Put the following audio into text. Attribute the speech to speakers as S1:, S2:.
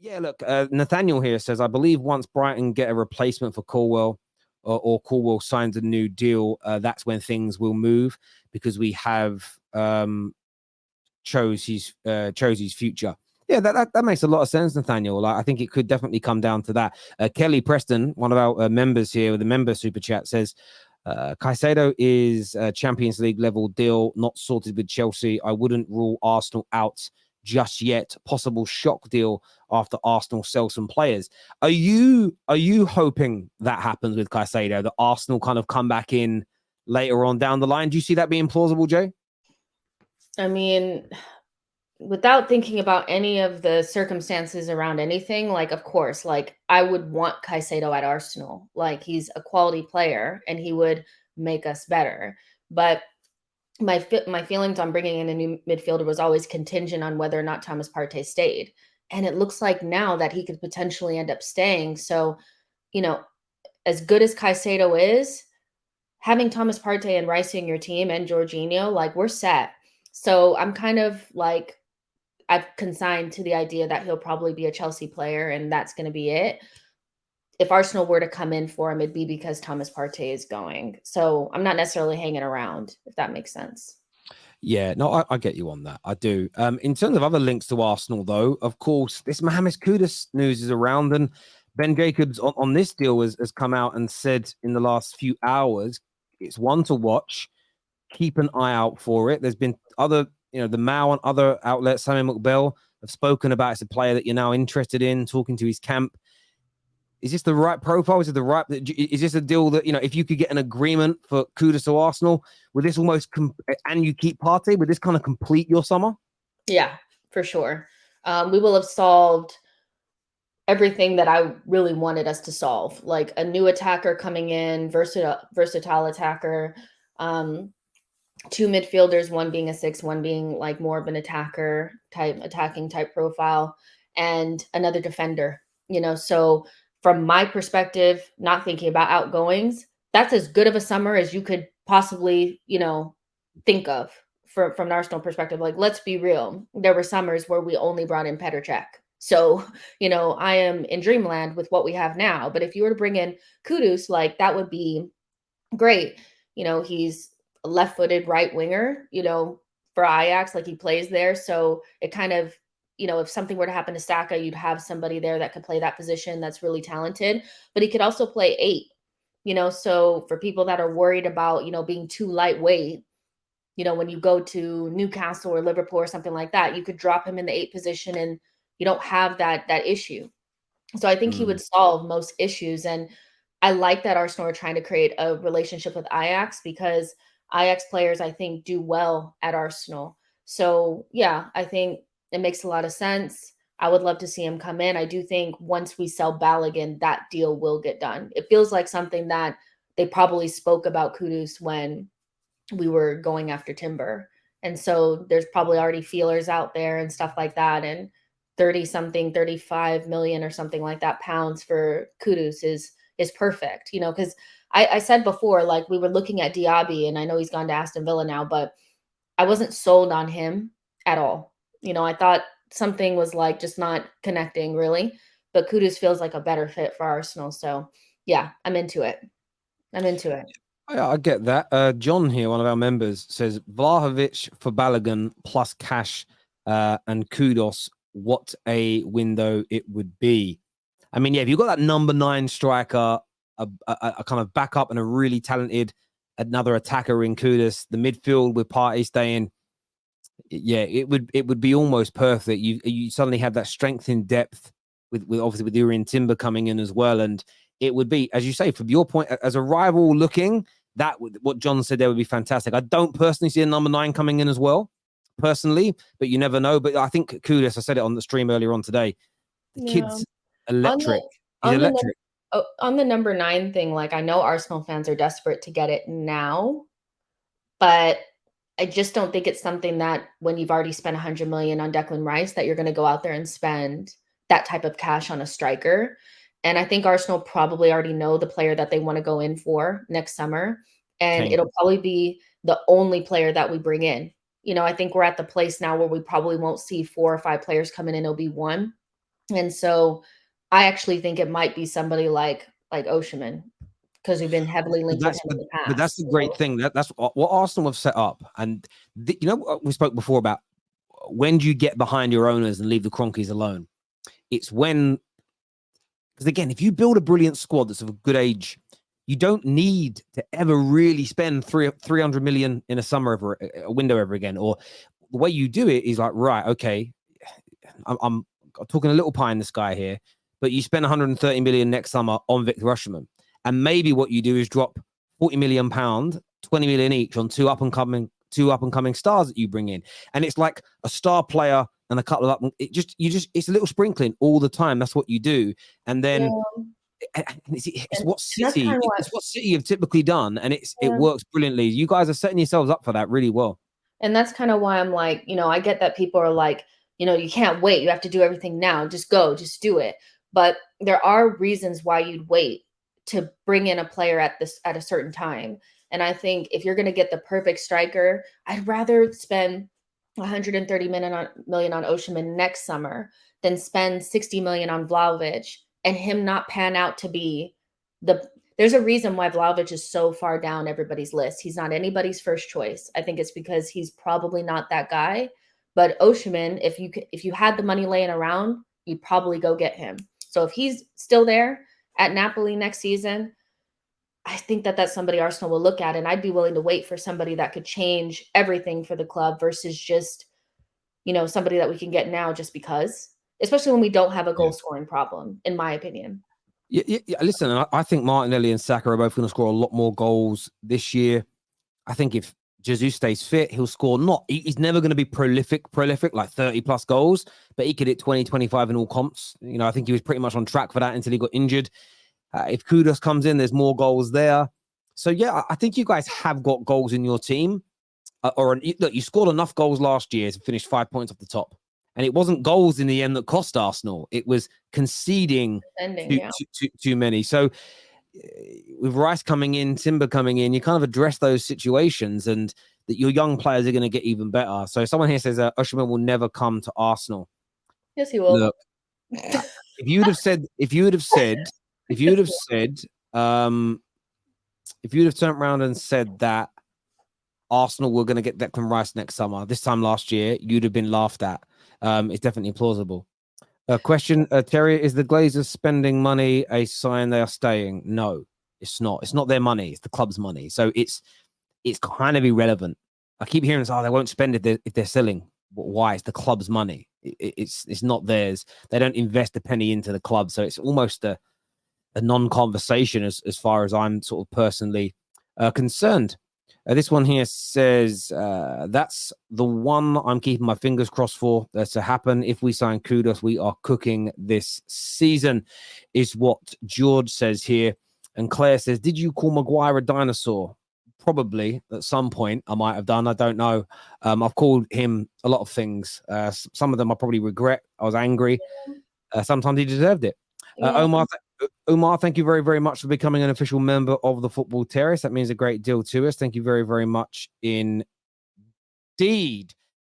S1: Yeah, look, Nathaniel here says, I believe once Brighton get a replacement for Colwell or Colwell signs a new deal, that's when things will move because we have chose his future. Yeah, that makes a lot of sense, Nathaniel. Like, I think it could definitely come down to that. Kelly Preston, one of our members here with the member super chat, says, Caicedo is a Champions League level deal, not sorted with Chelsea. I wouldn't rule Arsenal out just yet. Possible shock deal after Arsenal sell some players. Are you hoping that happens with Caicedo, that Arsenal kind of come back in later on down the line? Do you see that being plausible, Jay?
S2: I mean, without thinking about any of the circumstances around anything, like, of course, like, I would want Caicedo at Arsenal. Like, he's a quality player and he would make us better. But my feelings on bringing in a new midfielder was always contingent on whether or not Thomas Partey stayed. And it looks like now that he could potentially end up staying. So, you know, as good as Caicedo is, having Thomas Partey and Rice in your team and Jorginho, like, we're set. So I'm kind of like, I've consigned to the idea that he'll probably be a Chelsea player and that's going to be it. If Arsenal were to come in for him, it'd be because Thomas Partey is going. So I'm not necessarily hanging around, if that makes sense.
S1: Yeah, no, I get you on that. I do. In terms of other links to Arsenal, though, of course, this Mohamed Kudus news is around, and Ben Jacobs on this deal has come out and said in the last few hours it's one to watch. Keep an eye out for it. There's been other, the Mao and other outlets, Samuel McBell, have spoken about it's a player that you're now interested in, talking to his camp. Is this the right profile? Is this a deal that, if you could get an agreement for Kudus to Arsenal, would this almost, and you keep Partey, would this kind of complete your summer?
S2: Yeah, for sure. We will have solved everything that I really wanted us to solve, like a new attacker coming in, versatile attacker, two midfielders, one being a 6, one being like more of an attacking type profile, and another defender, So from my perspective, not thinking about outgoings, that's as good of a summer as you could possibly, think of from an Arsenal perspective. Like, let's be real. There were summers where we only brought in Petr Cech. So, I am in dreamland with what we have now. But if you were to bring in Kudus, like, that would be great. He's a left-footed right winger, for Ajax, like, he plays there. So it kind of, if something were to happen to Saka, you'd have somebody there that could play that position that's really talented. But he could also play 8, so for people that are worried about, being too lightweight, when you go to Newcastle or Liverpool or something like that, you could drop him in the 8 position and you don't have that issue. So I think he would solve most issues. And I like that Arsenal are trying to create a relationship with Ajax, because Ajax players, I think, do well at Arsenal. So yeah, I think it makes a lot of sense. I would love to see him come in. I do think once we sell Balogun, that deal will get done. It feels like something that they probably spoke about Kudus when we were going after Timber. And so there's probably already feelers out there and stuff like that. And 35 million or something like that pounds for Kudus is perfect, because I said before, like, we were looking at Diaby, and I know he's gone to Aston Villa now, but I wasn't sold on him at all. I thought something was like just not connecting really, but Kudus feels like a better fit for Arsenal. So yeah, I'm into it.
S1: I get that. John here, one of our members, says Vlahovic for Balogun plus cash and Kudus. What a window it would be. I mean, yeah, if you've got that number 9 striker, a kind of backup, and a really talented another attacker in Kudus, the midfield with Partey staying, yeah, it would be almost perfect. You suddenly have that strength in depth with obviously with Uri and Timber coming in as well, and it would be, as you say, from your point, as a rival looking, that would, what John said there would be fantastic. I don't personally see a number 9 coming in as well, personally, but you never know. But I think Kudus, I said it on the stream earlier on today, the kid's electric. He's electric.
S2: On the number 9 thing, like, I know Arsenal fans are desperate to get it now, but I just don't think it's something that when you've already spent 100 million on Declan Rice, that you're going to go out there and spend that type of cash on a striker. And I think Arsenal probably already know the player that they want to go in for next summer. And it'll probably be the only player that we bring in. I think we're at the place now where we probably won't see 4 or 5 players come in, and it'll be one. And so I actually think it might be somebody like Osimhen, because we've been heavily linked with him in the past.
S1: But that's the great thing. That's what Arsenal have set up. And we spoke before about when do you get behind your owners and leave the Cronkies alone? It's when, because again, if you build a brilliant squad that's of a good age, you don't need to ever really spend 300 million in a summer a window ever again. Or the way you do it is like, right, okay, I'm talking a little pie in the sky here, but you spend 130 million next summer on Victor Osimhen, and maybe what you do is drop 40 million pound, 20 million each on two up and coming stars that you bring in, and it's like a star player and a couple of it's a little sprinkling all the time. That's what you do, and then it's what City have typically done, and it works brilliantly. You guys are setting yourselves up for that really well.
S2: And that's kind of why I'm like, I get that people are like, you can't wait. You have to do everything now. Just go, just do it. But there are reasons why you'd wait to bring in a player at a certain time. And I think if you're going to get the perfect striker, I'd rather spend 130 million on Osimhen next summer than spend 60 million on Vlahovic and him not pan out to be there's a reason why Vlahovic is so far down everybody's list. He's not anybody's first choice. I think it's because he's probably not that guy. But Osimhen, if you had the money laying around, you'd probably go get him. So if he's still there at Napoli next season, I think that's somebody Arsenal will look at, and I'd be willing to wait for somebody that could change everything for the club versus just, somebody that we can get now just because, especially when we don't have a goal scoring problem, in my opinion.
S1: Yeah. Listen, I think Martinelli and Saka are both going to score a lot more goals this year. I think if Jesus stays fit, he'll score he's never going to be prolific like 30 plus goals, but he could hit 20, 25 in all comps. I think he was pretty much on track for that until he got injured. If Kudus comes in, there's more goals there. So, yeah, I think you guys have got goals in your team. Look, you scored enough goals last year to finish 5 points off the top. And it wasn't goals in the end that cost Arsenal. It was conceding too many. So with Rice coming in, Timber coming in, you kind of address those situations and that your young players are going to get even better. So someone here says Osimhen will never come to Arsenal.
S2: Yes, he will.
S1: Look, if you would have turned around and said that Arsenal were going to get Declan Rice next summer, this time last year, you'd have been laughed at. It's definitely plausible. Question, Terry, is the Glazers spending money a sign they are staying? No, it's not. It's not their money. It's the club's money. So it's kind of irrelevant. I keep hearing this, they won't spend it if they're selling. Why? It's the club's money. It's not theirs. They don't invest a penny into the club. So it's almost a non-conversation as far as I'm sort of personally concerned. This one here says, that's the one I'm keeping my fingers crossed for to happen. If we sign Kudus, we are cooking this season, is what George says here. And Claire says, did you call Maguire a dinosaur? Probably at some point I might have done. I don't know. I've called him a lot of things. Some of them I probably regret. I was angry. Sometimes he deserved it. Omar, thank you very, very much for becoming an official member of the Football Terrace. That means a great deal to us. Thank you very, very much indeed.